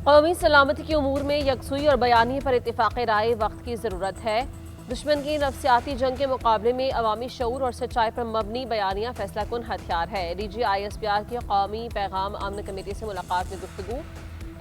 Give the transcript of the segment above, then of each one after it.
कौमी सलामती की उमूर में यकसुई और बयानी पर इत्तेफाक राय वक्त की ज़रूरत है। दुश्मन की नफ्सियाती जंग के मुकाबले में अवामी शऊर और सच्चाई पर मबनी बयानियाँ फैसला कुन हथियार है। DGISPR की कौमी पैगाम अमन कमेटी से मुलाकात में गुफ्तगू।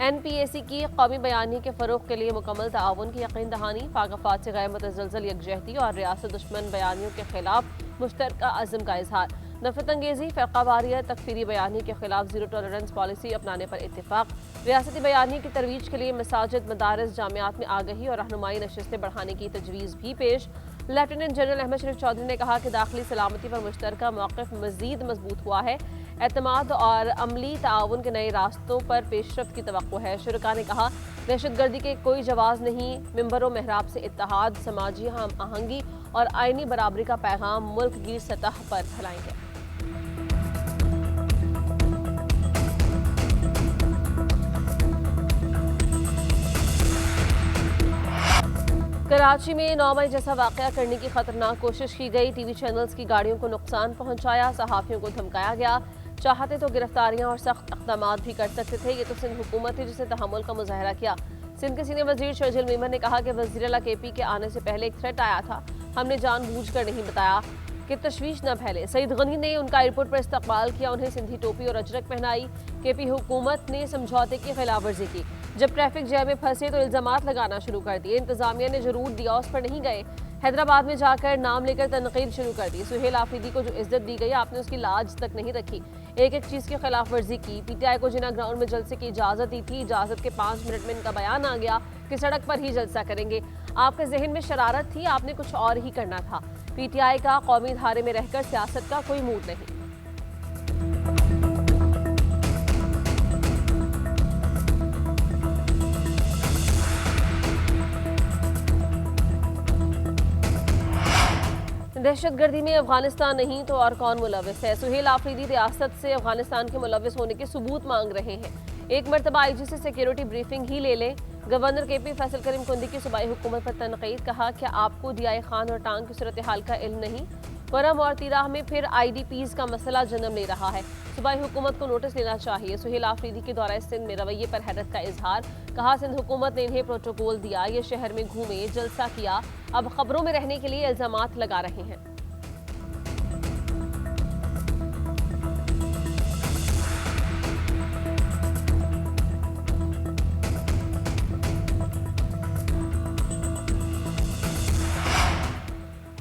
NPAC की कौमी बयानी के फ़रोग़ के लिए मुकम्मल ताउन की यकीन दहानी। पाक अफवाज से गैर मुतज़लज़ल यकजहती और रियासत दुश्मन बयानियों के खिलाफ मुश्तरका अज़्म का इजहार। नफरत अंगेज़ी, फ़रक़ावारियत, तकफ़ीरी बयानी के खिलाफ ज़ीरो टॉलरेंस पॉलिसी अपनाने पर इत्तेफाक। रियासती बयानी की तरवीज के लिए मसाजिद, मदारस, जामियात में आगही और रहनुमाई नशिस्तें बढ़ाने की तजवीज़ भी पेश। लेफ्टिनेंट जनरल अहमद शरीफ चौधरी ने कहा कि दाखिली सलामती पर मुश्तरका मौक़िफ़ मज़ीद मजबूत हुआ है। एतमाद और अमली ताउन के नए रास्तों पर पेशरफ्त की तवक्को है। शुरका ने कहा, दहशतगर्दी के कोई जवाज़ नहीं। मिंबर व महराब से इत्तेहाद, समाजी हम आहंगी और आइनी बराबरी का पैगाम मुल्क गिर सतह पर फैलाएंगे। कराची में 9 मई जैसा वाक़या करने की खतरनाक कोशिश की गई। TV चैनल्स की गाड़ियों को नुकसान पहुंचाया, सहाफ़ियों को धमकाया गया। चाहते तो गिरफ्तारियां और सख्त इक़दामात भी कर सकते थे। ये तो सिंध हुकूमत थी जिसने तहम्मुल का मुजाहरा किया। सिंध के सीनियर वज़ीर शर्जील मीमन ने कहा कि वज़ीर आला KP के आने से पहले एक थ्रेट आया था, हमने जानबूझकर नहीं बताया कि तशवीश न फैले। सईद गनी ने उनका एयरपोर्ट पर इस्तकबाल किया, उन्हें सिंधी टोपी और अजरक पहनाई। KP हुकूमत ने समझौते की खिलाफ वर्जी की। जब ट्रैफिक जैम में फंसे तो इल्जामात लगाना शुरू कर दिए। इंतजामिया ने जरूर दिया, उस पर नहीं गए। हैदराबाद में जाकर नाम लेकर तनकीद शुरू कर दी। सुहेल आफरीदी को जो इज्जत दी गई, आपने उसकी लाज तक नहीं रखी। एक एक चीज़ की खिलाफ वर्जी की। PTI को जिना ग्राउंड में जलसे की इजाज़त दी थी, इजाज़त के 5 मिनट में इनका बयान आ गया कि सड़क पर ही जलसा करेंगे। आपके जहन में शरारत थी, आपने कुछ और ही करना था। PTI का कौमी धारे में रहकर सियासत का कोई मूड नहीं। दहशतगर्दी में अफगानिस्तान नहीं तो और कौन मुलविस है। सुहेल आफरीदी रियासत से अफगानिस्तान के मुलविस होने के सबूत मांग रहे हैं। एक मरतबा IG से सिक्योरिटी ब्रीफिंग ही ले लें। गवर्नर KP फैसल करीम कुंदी की सूबाई हुकूमत पर तनकीद, कहा कि आपको DI खान और टांग की सूरत हाल का इल्म नहीं। परम और तिराह में फिर IDPs का मसला जन्म ले रहा है, सूबाई हुकूमत को नोटिस लेना चाहिए। सुहेल आफरीदी के दौरा सिंध में रवैये पर हैरत का इजहार, कहा सिंध हुकूमत ने इन्हें प्रोटोकॉल दिया, ये शहर में घूमे, जलसा किया, अब खबरों में रहने के लिए इल्जामात लगा रहे हैं।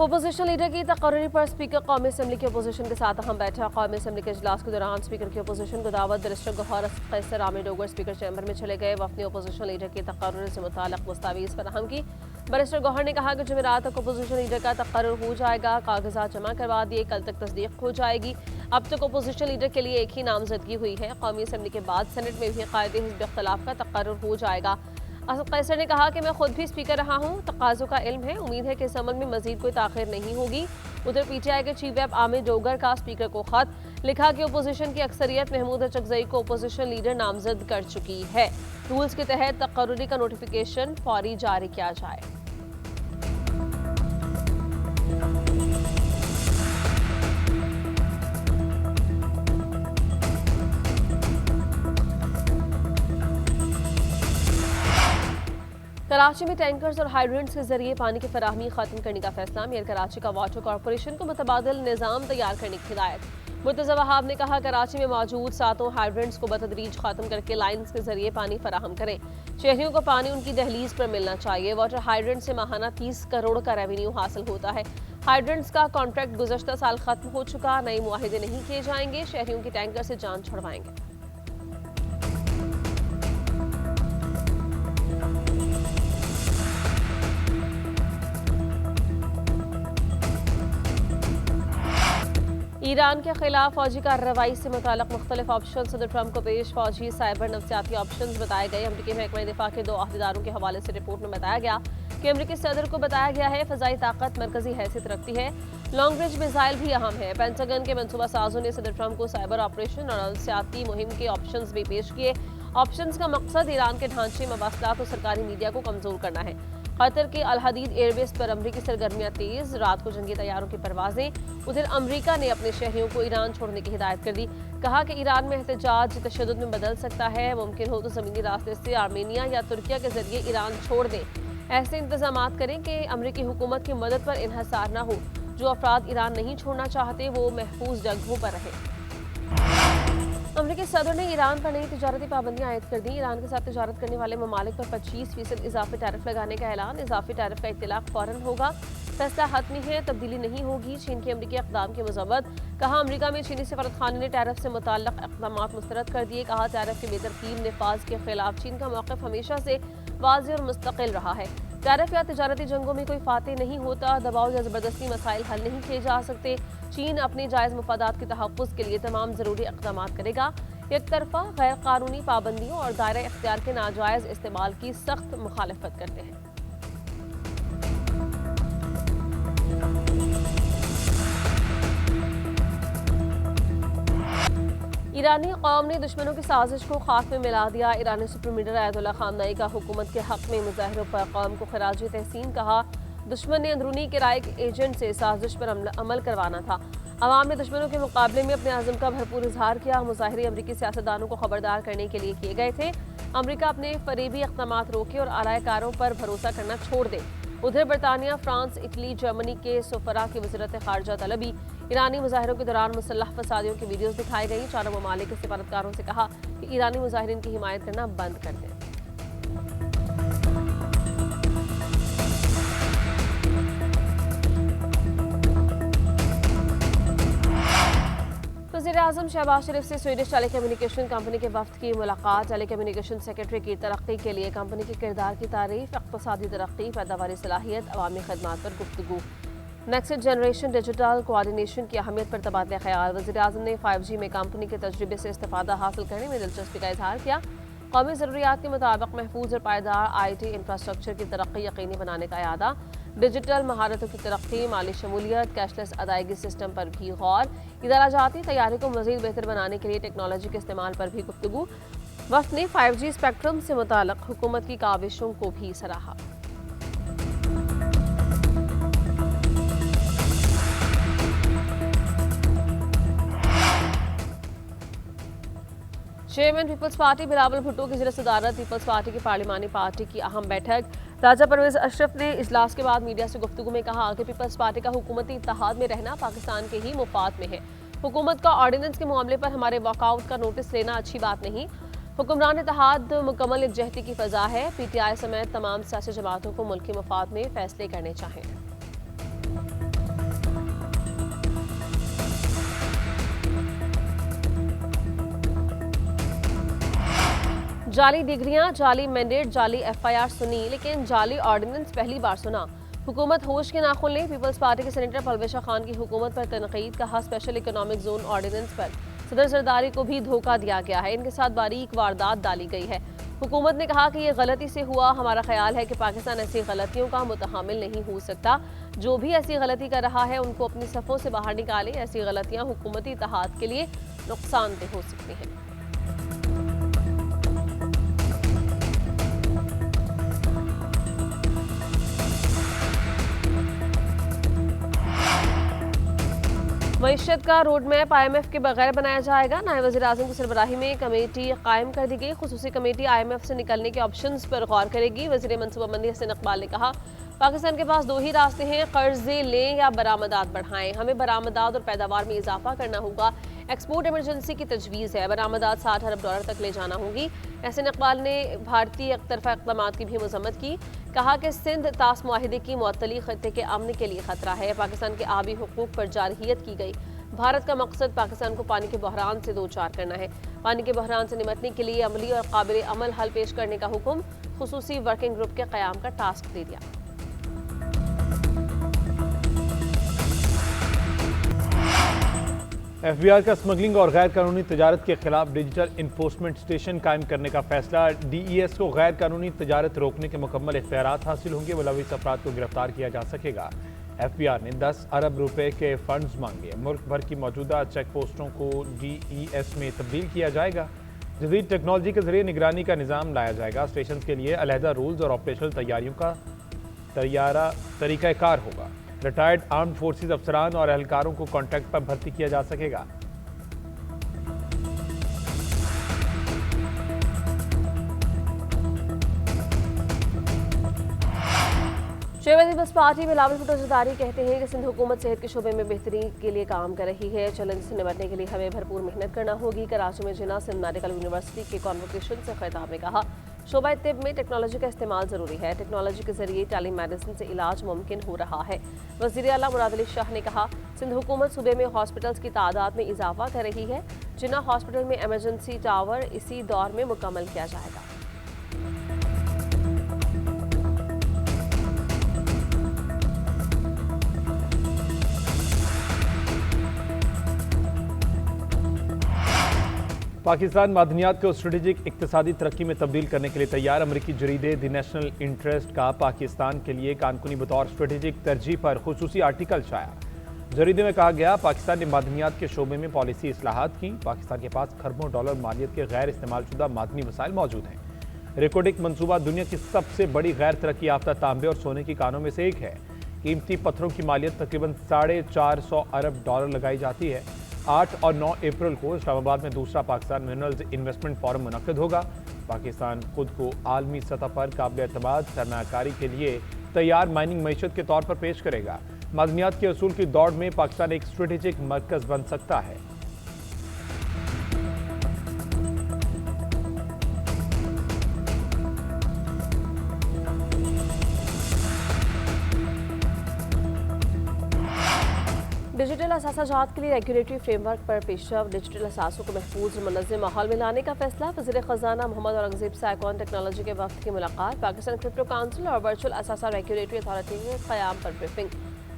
अपोजिशन लीडर की तकर्री पर स्पीकर कौमी असम्बली की अपोजिशन के साथ अहम बैठक। कौमी असम्बली के इजलास के दौरान स्पीकर की अपोजिशन को दावत, बैरिस्टर गौहर कैसर आमिर डोगर स्पीकर चैम्बर में चले गए। वफद ने अपोजिशन लीडर की तकर्री से मुताल्लिक़ दस्तावेज़ फराहम की। बैरिस्टर गौहर ने कहा कि जुमेरात तक अपोजिशन लीडर का तकर्रुर हो जाएगा, कागजात जमा करवा दिए, कल तक तस्दीक हो जाएगी। अब तक अपोजिशन लीडर के लिए एक ही नामजदगी हुई है। कौमी असम्बली के बाद सेनेट में भी कायदे हिज़्ब इख्तिलाफ का तकर्रुर हो जाएगा। असद कैसर ने कहा कि मैं खुद भी स्पीकर रहा हूँ, तकाज़ों का इल्म है, उम्मीद है कि इस अमल में मजीद कोई ताख़िर नहीं होगी। उधर PTI के चीफ व्हिप आमिर डोगर का स्पीकर को खत लिखा कि अपोजिशन की अक्सरियत महमूद अचकज़ई को अपोजिशन लीडर नामजद कर चुकी है। रूल्स के तहत तकर्रुरी का नोटिफिकेशन फौरी जारी किया जाए। कराची में टैंकर्स और हाइड्रेंट्स के जरिए पानी की फराहमी खत्म करने का फैसला। मेयर कराची का वाटर कॉरपोरेशन को मुतबादिल निज़ाम तैयार करने की हिदायत। मुर्तज़ा वहाब ने कहा, कराची में मौजूद 7 हाइड्रेंट्स को बतदरीज खत्म करके लाइन्स के जरिए पानी फराहम करें। शहरियों को पानी उनकी दहलीज पर मिलना चाहिए। वाटर हाइड्रेंट से माहाना 30 करोड़ का रेवेन्यू हासिल होता है। हाइड्रेंट्स का कॉन्ट्रैक्ट गुज़श्ता साल खत्म हो चुका, नए मुआहिदे नहीं किए जाएंगे। शहरियों की टैंकर से जान छुड़वाएंगे। ईरान के खिलाफ फौजी कार्रवाई से मुताल्लिक़ मुख्तलिफ ऑप्शन सदर ट्रंप को पेश। फौजी, साइबर, नफ्सियाती ऑप्शन बताए गए। अमरीकी महकमा दिफा के 2 अहदेदारों के हवाले से रिपोर्ट में बताया गया कि अमरीकी सदर को बताया गया है फ़ज़ाई ताकत मरकजी हैसियत रखती है। लॉन्ग रेंज मिसाइल भी अहम है। पेंटागन के मनसूबा साजों ने सदर ट्रंप को साइबर ऑपरेशन और नफ्सियाती मुहिम के ऑप्शन भी पेश किए। ऑप्शन का मकसद ईरान के ढांचे, मवासलात और सरकारी मीडिया को कमजोर करना है। कतर के अल हदीद एयरबेस पर अमरीकी सरगर्मियां तेज, रात को जंगी तैयारों की परवाजें। उधर अमरीका ने अपने शहरियों को ईरान छोड़ने की हिदायत कर दी। कहा कि ईरान में एहतजाज तशद्दुद में बदल सकता है, मुमकिन हो तो ज़मीनी रास्ते से आर्मेनिया या तुर्किया के जरिए ईरान छोड़ दें। ऐसे इंतजाम करें कि अमरीकी हुकूमत की मदद पर इन्हसार न हो। जो अफराद ईरान नहीं छोड़ना चाहते वो महफूज जगहों पर रहें। अमरीकी सदर ने ईरान पर नई तिजारती पाबंदियां आयद कर दी। ईरान के साथ तिजारत करने वाले ममालिक पर 25% इजाफी टैरिफ लगाने का ऐलान। इजाफी टैरिफ का इत्तलाक फौरन होगा। फैसला हतमी है, तब्दीली नहीं होगी। चीन की अमरीकी इक़दाम की मज़म्मत। कहा अमरीका में चीनी सफारतखाने ने टैरिफ से मुताल्लिक़ इक़दाम मुस्तरद कर दिए। कहा टैरिफ के बेतरतीब नफाज के खिलाफ चीन का मौक़िफ़ हमेशा से वाज़ेह और मुस्तक़िल रहा है। टैरिफ या तिजारती जंगों में कोई फातेह नहीं होता। दबाव या ज़बरदस्ती मसाइल हल नहीं किए जा सकते। चीन अपने जायज़ मफादात के तहफ़्फ़ुज़ के लिए तमाम ज़रूरी इक़दाम करेगा। एक तरफा गैर कानूनी पाबंदियों और दायरा इख्तियार के नाजायज़ इस्तेमाल की सख्त मुखालफत करते हैं। ईरानी कौम ने दुश्मनों की साजिश को खाक में मिला दिया। ईरानी सुप्रीम लीडर आयतुल्लाह ख़ामनेई का हुकूमत के हक़ में मुजाहिरों पर कौम को खराज तहसीन। कहा दुश्मन ने अंदरूनी किराए के एजेंट से साजिश पर अमल करवाना था। अवाम ने दुश्मनों के मुकाबले में अपने आज़म का भरपूर इजहार किया। मुजाहिरे अमरीकी सियासतदानों को खबरदार करने के लिए किए गए थे। अमरीका अपने फरेबी इक़दामात रोके और आलाकारों पर भरोसा करना छोड़ दे। उधर बरतानिया, फ्रांस, इटली, जर्मनी के सफरा की वज़ीरत ख़ारजा तलबी। ईरानी मुजाहिरों के दौरान मुसल्लह फसादियों की वीडियोज़ दिखाई गई। चारों ममालिक के सफारतकारों से कहा कि ईरानी मुजाहिरीन की हिमायत करना बंद कर दें। वज़ीर-ए-आज़म शहबाज शरीफ से स्वीडिश टेलीकम्युनिकेशन कंपनी के वफ्द की मुलाकात। टेलीकम्युनिकेशन सेक्रेटरी की तरक्की के लिए कंपनी के किरदार की तारीफ, इक़्तिसादी तरक्की, पैदावारी सलाहियत, अवामी खदमात पर गुफ्तगू। नेक्स्ट जनरेशन डिजिटल कोऑर्डिनेशन की अहमियत पर तबादला ख्याल। वज़ीर-ए-आज़म ने 5G में कंपनी के तजर्बे से इस्तिफ़ादा हासिल करने में दिलचस्पी का इजहार किया। कौमी ज़रूरियात के मुताबिक महफूज और पायदार IT इंफ्रास्ट्रक्चर की तरक्की यकीनी बनाने का इरादा। डिजिटल महारतों की तरक्की, माली शमूलियत, कैशलेस अदायगी सिस्टम पर भी गौर। इदारा जाती तैयारी को मज़ीद बेहतर बनाने के लिए टेक्नोलॉजी के इस्तेमाल पर भी गुफ्तगू। वफ़द ने 5G स्पेक्ट्रम से मुताल्लिक़ हुकूमत की काविशों को भी सराहा। Chairman peoples party Bilawal Bhutto की ज़िला सदारत पीपल्स पार्टी की पार्लिमानी पार्टी की अहम बैठक। राजा परवेज़ अशरफ ने इजलास के बाद मीडिया से गुफ्तगू में कहा कि पीपल्स पार्टी का हुकूमती इत्तेहाद में रहना पाकिस्तान के ही मुफाद में है। हुकूमत का ऑर्डिनेंस के मामले पर हमारे वॉकआउट का नोटिस लेना अच्छी बात नहीं। हुक्मरान इत्तेहाद मुकम्मल एकजहती की फ़ज़ा है। PTI समेत तमाम सियासी जमातों को मुल्की मफाद में फ़ैसले करने चाहिए। जाली डिग्रियां, जाली मैंडेट, जाली FIR सुनी, लेकिन जाली ऑर्डिनेंस पहली बार सुना। हुकूमत होश के नाखुन ले। पीपल्स पार्टी के सेनेटर परवेश खान की हुकूमत पर तनकीद। कहा स्पेशल इकोनॉमिक जोन ऑर्डिनेंस पर सदर जरदारी को भी धोखा दिया गया है। इनके साथ बारीक वारदात डाली गई है। हुकूमत ने कहा कि यह गलती से हुआ। हमारा ख्याल है कि पाकिस्तान ऐसी गलतियों का मुतहम्मिल नहीं हो सकता। जो भी ऐसी गलती कर रहा है उनको अपनी सफ़ों से बाहर निकाले। ऐसी गलतियाँ हुकूमती इत्तेहाद के लिए नुकसानदेह हो सकती हैं। मईशत का रोड मैप IMF के बगैर बनाया जाएगा। नायब वज़ीर-ए-आज़म की सरबराही में कमेटी कायम कर दी गई। खुसूसी कमेटी IMF से निकलने के ऑप्शंस पर गौर करेगी। वज़ीर मनसूबाबंदी हसन इकबाल ने कहा पाकिस्तान के पास दो ही रास्ते हैं, कर्जे लें या बरामदात बढ़ाएं। हमें बरामदात और पैदावार में इजाफा करना होगा। एक्सपोर्ट इमरजेंसी की तजवीज़ है। बरामदात $60 अरब तक ले जाना होगी। हसन इकबाल ने भारतीय एकतरफा इक़दामात की भी मज़म्मत की। कहा कि सिंध तास मुआहिदे की मुअत्तली खत्ते के अमन के लिए खतरा है। पाकिस्तान के आबी हुकूक पर जारहियत की गई। भारत का मकसद पाकिस्तान को पानी के बहरान से दो चार करना है। पानी के बहरान से निपटने के लिए अमली और काबिल अमल हल पेश करने का हुक्म। खुसूसी वर्किंग ग्रुप के क़याम का टास्क दे दिया। FBI का स्मगलिंग और गैर कानूनी तजारत के खिलाफ डिजिटल इन्फोर्समेंट स्टेशन कायम करने का फैसला। DES को गैर कानूनी तजारत रोकने के मुकम्मल इख्तियारात हासिल होंगे। मुलविस अफराद को गिरफ्तार किया जा सकेगा। FBI ने 10 अरब रुपए के फंड्स मांगे। मुल्क भर की मौजूदा चेक पोस्टों को DES में तब्दील किया जाएगा। जदीद टेक्नोलॉजी के जरिए निगरानी का निज़ाम लाया जाएगा। स्टेशन के लिए अलहदा रूल्स और ऑपरेशनल तैयारियों का तरीक़ाकार होगा। रिटायर्ड आर्म्ड फोर्सेज अफसरान और एहलकारों को कॉन्ट्रैक्ट पर भर्ती किया जा सकेगा। शहबाज पीपल्स पार्टी में बिलावल भुट्टो जरदारी कहते हैं कि सिंध हुकूमत सेहत के शोबे में बेहतरी के लिए काम कर रही है। चैलेंज से निपटने के लिए हमें भरपूर मेहनत करना होगी। कराची में जिना सिंध मेडिकल यूनिवर्सिटी के कॉन्वोकेशन से खिताब में कहा, शोबा तिब में टेक्नोलॉजी का इस्तेमाल जरूरी है। टेक्नोलॉजी के जरिए टेली मेडिसिन से इलाज मुमकिन हो रहा है। वज़ीर आला मुराद अली शाह ने कहा, सिंध हुकूमत सूबे में हॉस्पिटल्स की तादाद में इजाफा कर रही है। जिना हॉस्पिटल में एमरजेंसी टावर इसी दौर में मुकम्मल किया जाएगा। पाकिस्तान मादनियात को स्ट्रेटेजिक इक्तिसादी तरक्की में तब्दील करने के लिए तैयार। अमरीकी जरीदे द नेशनल इंटरेस्ट का पाकिस्तान के लिए कानूनी बतौर स्ट्रेटेजिक तरजीह पर खुसूसी आर्टिकल छाया। जरीदे में कहा गया, पाकिस्तान ने मादनियात के शोबे में पॉलिसी इस्लाहात की। पाकिस्तान के पास खरबों डॉलर मालियत के गैर इस्तेमाल शुदा मादनी वसाइल मौजूद हैं। रिकॉर्डिक मनसूबा दुनिया की सबसे बड़ी गैर तरक्की याफ्ता तांबे और सोने की कानों में से एक है। कीमती पत्थरों की मालियत तकरीबन 450 अरब डॉलर लगाई जाती है। 8 और 9 अप्रैल को इस्लामाबाद में दूसरा पाकिस्तान मिनरल्स इन्वेस्टमेंट फोरम मुनक्किद होगा। पाकिस्तान खुद को आलमी सतह पर काबिल एतमाद सरमायाकारी के लिए तैयार माइनिंग मईशत के तौर पर पेश करेगा। मादनियात के असूल की दौड़ में पाकिस्तान एक स्ट्रेटेजिक मरकज बन सकता है। डिजिटल असासाजात के लिए रेगुलेटरी फ्रेमवर्क पर पेशरफ। डिजिटल असासों को महफूज और मुनज़्ज़म माहौल में लाने का फैसला। वज़ीर ख़जाना मोहम्मद औरंगज़ेब से आईकॉन टेक्नोलॉजी के वक्त की मुलाकात। पाकिस्तान क्रिप्टो काउंसिल और वर्चुअल असासा रेगुलेटरी अथॉरिटी के क़याम पर ब्रीफिंग।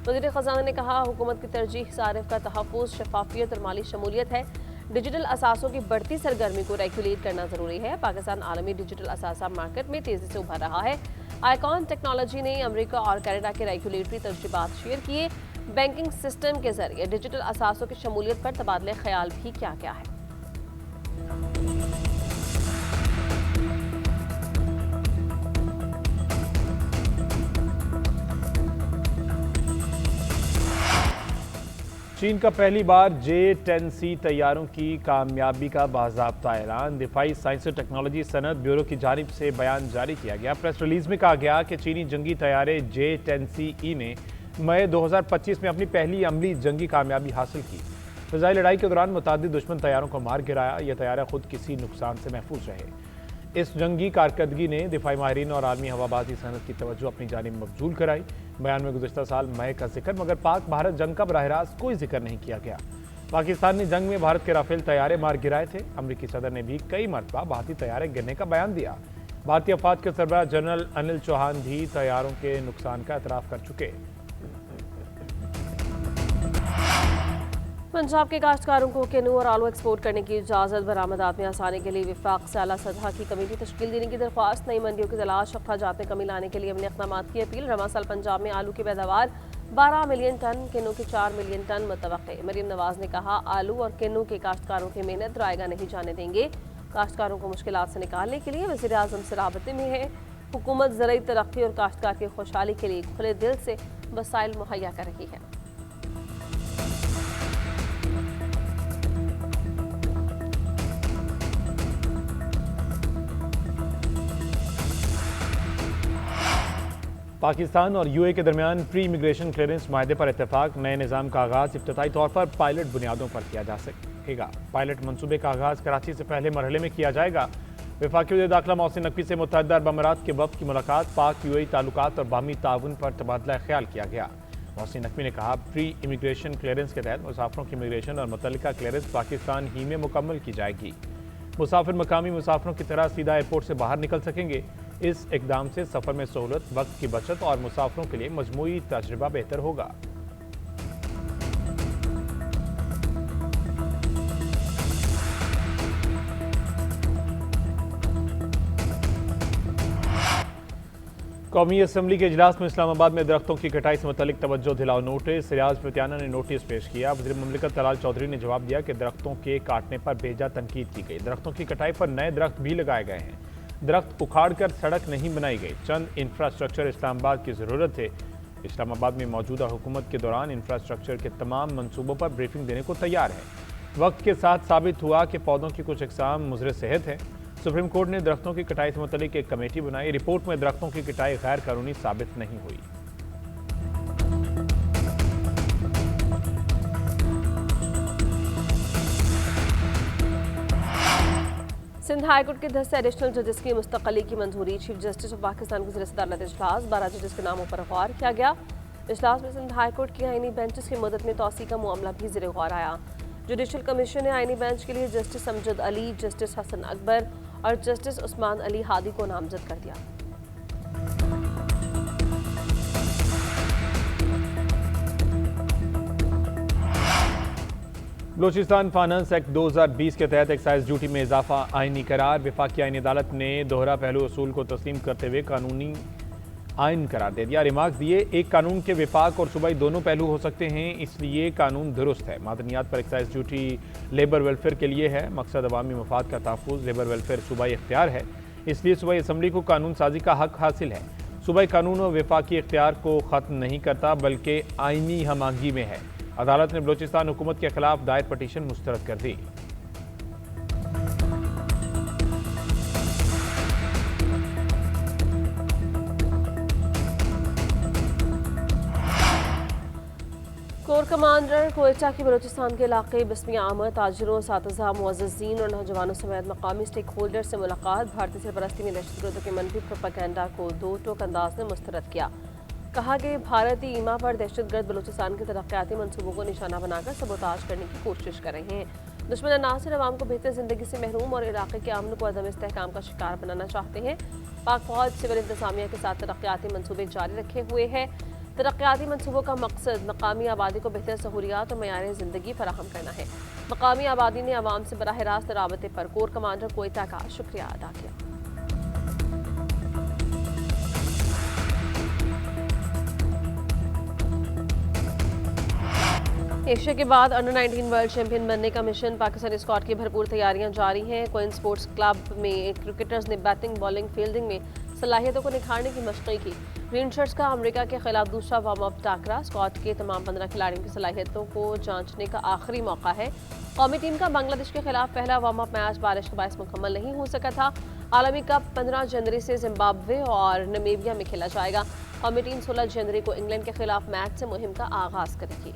वज़ीर ख़जाना ने कहा, हुकूमत की तरजीह सारिफ का तहफ़्फ़ुज़, शफाफियत और माली शमूलियत है। डिजिटल असासों की बढ़ती सरगर्मी को रेगुलेट करना ज़रूरी है। पाकिस्तान आलमी डिजिटल असासा मार्केट में तेज़ी से उभर रहा है। आईकॉन टेक्नोलॉजी ने अमेरिका और कनाडा के रेगुलेटरी तजुर्बात शेयर किए। बैंकिंग सिस्टम के जरिए डिजिटल असासों की शमूलियत पर तबादले ख्याल भी किया गया है। चीन का पहली बार J-10C तैयारों की कामयाबी का बाज़ाब्ता ऐलान। दिफाई साइंस और टेक्नोलॉजी सनत ब्यूरो की जानिब से बयान जारी किया गया। प्रेस रिलीज में कहा गया कि चीनी जंगी तैयारे J-10CE ने मई 2025 में अपनी पहली अमली जंगी कामयाबी हासिल की। फ़िज़ाई लड़ाई के दौरान मुतादिद दुश्मन तैयारों को मार गिराया। यह तैयारा खुद किसी नुकसान से महफूज रहे। इस जंगी कारकर्दगी ने दिफाई माहिरीन और आलमी हवाबाजी सनत की तवज्जो अपनी जानिब मबजूल कराई। बयान में गुज़श्ता साल मई का जिक्र, मगर पाक भारत जंग का बराह रास्त कोई जिक्र नहीं किया गया। पाकिस्तान ने जंग में भारत के राफेल तैयारे मार गिराए थे। अमरीकी सदर ने भी कई मरतबा भारतीय तैयारे गिरने का बयान दिया। भारतीय अफवाज के सरबराह जनरल अनिल चौहान भी तैयारों के नुकसान का एतराफ़ कर चुके। पंजाब के काश्तकारों को केनू और आलू एक्सपोर्ट करने की इजाज़त। बरामदात में आसानी के लिए विफाक से आला सतह की कमेटी तश्कील देने की दरख्वास्त। नई मंडियों की तलाश, अखराजात में कमी लाने के लिए अमली इक़दाम की अपील। रवा साल पंजाब में आलू की पैदावार 12 मिलियन टन, केनू की 4 मिलियन टन मुतवक्के। मरीम नवाज ने कहा, आलू और केनू के काश्तकारों की मेहनत रायगा नहीं जाने देंगे। काश्तकारों को मुश्किलात से निकालने के लिए वज़ीर आज़म से राबते में है। हुकूमत ज़रूरी तरक्की और काश्तकार की खुशहाली के लिए खुले दिल से वसाइल मुहैया कर रही है। पाकिस्तान और यूए के दरमियान प्री इमिग्रेशन क्लियरेंस माहदे पर इत्तेफाक। नए निज़ाम का आगाज़ इब्तदाई तौर पर पायलट बुनियादों पर किया जा सकेगा। पायलट मनसूबे का आगाज़ कराची से पहले मरहले में किया जाएगा। वफाकी वज़ीर दाखिला मोहसिन नकवी से मुत्तहिदा अरब अमारात के वफ़द की मुलाकात। पाक यूएई ताल्लुकात और बाहमी ताउन पर तबादला ख्याल किया गया। मोहसिन नकवी ने कहा, प्री इमिग्रेशन क्लियरेंस के तहत मुसाफिरों की इमिग्रेशन और मुतल्लिका क्लियरेंस पाकिस्तान ही में मुकम्मल की जाएगी। मुसाफिर मकामी मुसाफिरों की तरह सीधा एयरपोर्ट से बाहर निकल सकेंगे। इस इकदाम से सफ़र में सहूलत, वक्त की बचत और मुसाफिरों के लिए मजमूई तजुर्बा बेहतर होगा। कौमी असम्बली के इजलास में इस्लामाबाद में दरख्तों की कटाई से मुतल्लिक तवज्जो दिलाओ नोटिस। रियाज फतियाना ने नोटिस पेश किया। वज़ीर मुमलिकत तलाल चौधरी ने जवाब दिया कि दरख्तों के काटने पर बेजा तनकीद की गई। दरख्तों की कटाई पर नए दरख्त भी लगाए गए हैं। दरख्त उखाड़कर सड़क नहीं बनाई गई। चंद इंफ्रास्ट्रक्चर इस्लामाबाद की ज़रूरत है। इस्लामाबाद में मौजूदा हुकूमत के दौरान इंफ्रास्ट्रक्चर के तमाम मंसूबों पर ब्रीफिंग देने को तैयार है। वक्त के साथ साबित हुआ कि पौधों की कुछ अक़साम मुज़र सेहत है। सुप्रीम कोर्ट ने दरख्तों की कटाई से मुतल्लिक एक कमेटी बनाई। रिपोर्ट में दरख्तों की कटाई गैर कानूनी साबित नहीं हुई। सिंध हाईकोर्ट के 10 एडिशनल जजेस की मुस्तकली की मंजूरी। चीफ जस्टिस ऑफ पाकिस्तान गुज़िश्ता अदालत इजलास 12 जजेस के नामों पर गौर किया गया। इजलास में सिंध हाईकोर्ट की आईनी बेंचेस की मुद्दत में तोसी का मामला भी ज़ेर गौर आया। जुडिशल कमीशन ने आईनी बेंच के लिए जस्टिस अमजद अली, जस्टिस हसन अकबर और जस्टिस उस्मान अली हादी को नामजद कर दिया। बलूचिस्तान फाइनेंस एक्ट 2020 के तहत एक्साइज ड्यूटी में इजाफा आईनी करार। वफाकी आईनी अदालत ने दोहरा पहलू असूल को तस्लीम करते हुए कानूनी आइन करार दे दिया। रिमार्क दिए, एक कानून के विफाक और सूबाई दोनों पहलू हो सकते हैं, इसलिए कानून दुरुस्त है। मादनियात पर एक्साइज ड्यूटी लेबर वेलफेयर के लिए है। मकसद अवामी मफाद का तहफ़्फ़ुज़। लेबर वेलफेयर सूबाई इख्तियार है, इसलिए सूबाई असम्बली को कानून साजी का हक हासिल है। सूबाई कानून और वफाकी इख्तियार को ख़त्म नहीं करता, बल्कि आइनी हमांगी में है। अदालत ने बलूचिस्तान हुकूमत के खिलाफ दायर पटिशन मुस्तरद कर दी। कोर कमांडर कोयटा के बलूचिस्तान के इलाके बिस्मिया आमद ताजिरों, सातज़ा, मुअज़्ज़िज़ीन और नौजवानों समेत मकामी स्टेक होल्डर से मुलाकात। भारतीय सरपरस्ती में दहशतगर्दों के मनफी प्रोपेगेंडा को दो टोक अंदाज में मुस्तरद किया। कहा कि भारतीय ईमा पर दहशतगर्द बलूचिस्तान के तरक्याती मनसूबों को निशाना बनाकर सबोताज करने की कोशिश कर रहे हैं। दुश्मन ना सिर्फ आवाम को बेहतर जिंदगी से महरूम और इलाके के अमन को अदम इस्तेहकाम का शिकार बनाना चाहते हैं। पाक फौज सिविल इंतजामिया के साथ तरक्याती मनसूबे जारी रखे हुए हैं। तरक्याती मनसूबों का मकसद मकामी आबादी को बेहतर सहूलियात और मयार ज़िंदगी फराहम करना है। मकामी आबादी ने आवाम से बराह रास्त राबते पर कोर कमांडर कोयटा का शुक्रिया अदा किया। एशिया के बाद अंडर 19 वर्ल्ड चैंपियन बनने का मिशन। पाकिस्तानी स्क्वाड की भरपूर तैयारियां जारी हैं। क्वीन स्पोर्ट्स क्लब में क्रिकेटर्स ने बैटिंग, बॉलिंग, फील्डिंग में सलाहियतों को निखारने की मशक़ी की। ग्रीन शर्ट्स का अमेरिका के खिलाफ दूसरा वार्म अप टाकरा। स्क्वाड के तमाम 15 खिलाड़ियों की सलाहियतों को जांचने का आखिरी मौका है। कौमी टीम का बांग्लादेश के खिलाफ पहला वार्म अप मैच बारिश के बायस मुकम्मल नहीं हो सका था। आलमी कप 15 जनवरी से जिम्बाब्वे और नमीबिया में खेला जाएगा। कौमी टीम 16 जनवरी को इंग्लैंड के खिलाफ मैच से मुहिम का आगाज करेगी।